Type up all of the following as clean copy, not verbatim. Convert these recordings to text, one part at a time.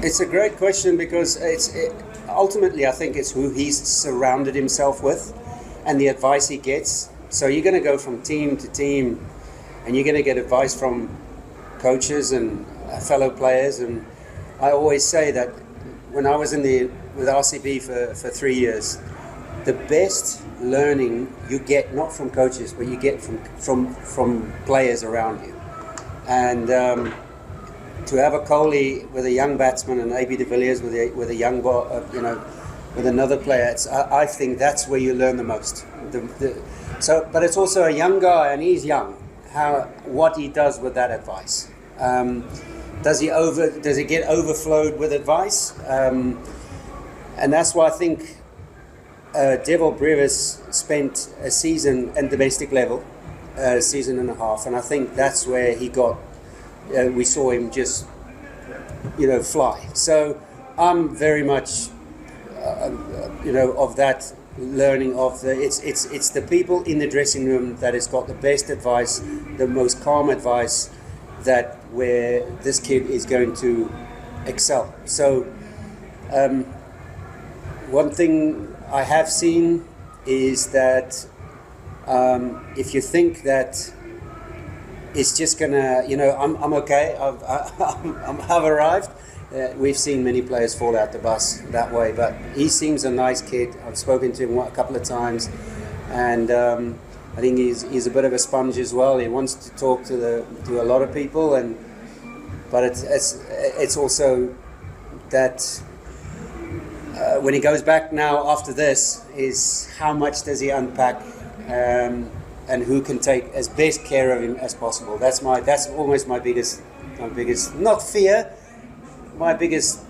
It's a great question because ultimately I think it's who he's surrounded himself with and the advice he gets. So you're going to go from team to team and you're going to get advice from coaches and fellow players. And I always say that when I was with RCB for 3 years, the best learning you get not from coaches, but you get from players around you. And to have a Kohli with a young batsman and AB de Villiers with a young with another player, I think that's where you learn the most. But it's also a young guy, and he's young. What he does with that advice. Does he get overflowed with advice? And that's why I think Devil Brevis spent a season at domestic level, a season and a half, and I think that's where he got. We saw him just, fly. So I'm very much, of that learning of it's the people in the dressing room that has got the best advice, the most calm advice, that where this kid is going to excel. So one thing I have seen is that if you think that it's just gonna, I'm okay, I've arrived. We've seen many players fall out the bus that way, but he seems a nice kid. I've spoken to him a couple of times, and I think he's a bit of a sponge as well. He wants to talk to a lot of people, but it's also that when he goes back now after this, is how much does he unpack, and who can take as best care of him as possible. That's almost my biggest not fear, my biggest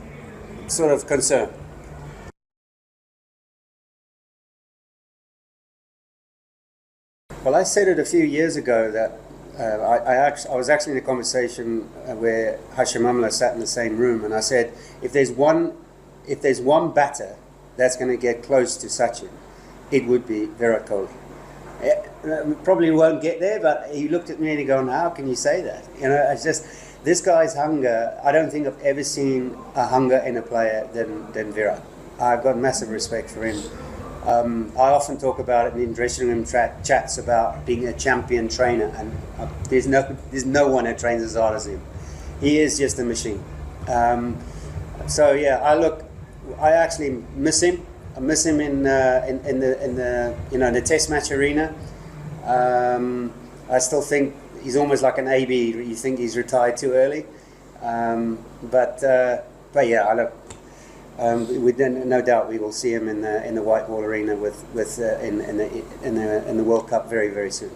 sort of concern. Well, I said it a few years ago that I was actually in a conversation where Hashim Amla sat in the same room, and I said, if there's one batter that's going to get close to Sachin, it would be Virat Kohli. Probably won't get there, but he looked at me and he goes, how can you say that? It's just, this guy's hunger, I don't think I've ever seen a hunger in a player than Virat. I've got massive respect for him. I often talk about it in dressing room chats about being a champion trainer, and there's no one that trains as hard as him. He is just a machine. So yeah, I actually miss him. I miss him in the Test match arena. I still think he's almost like an AB. You think he's retired too early, but yeah, with no doubt we will see him in the white ball arena in the World Cup very, very soon.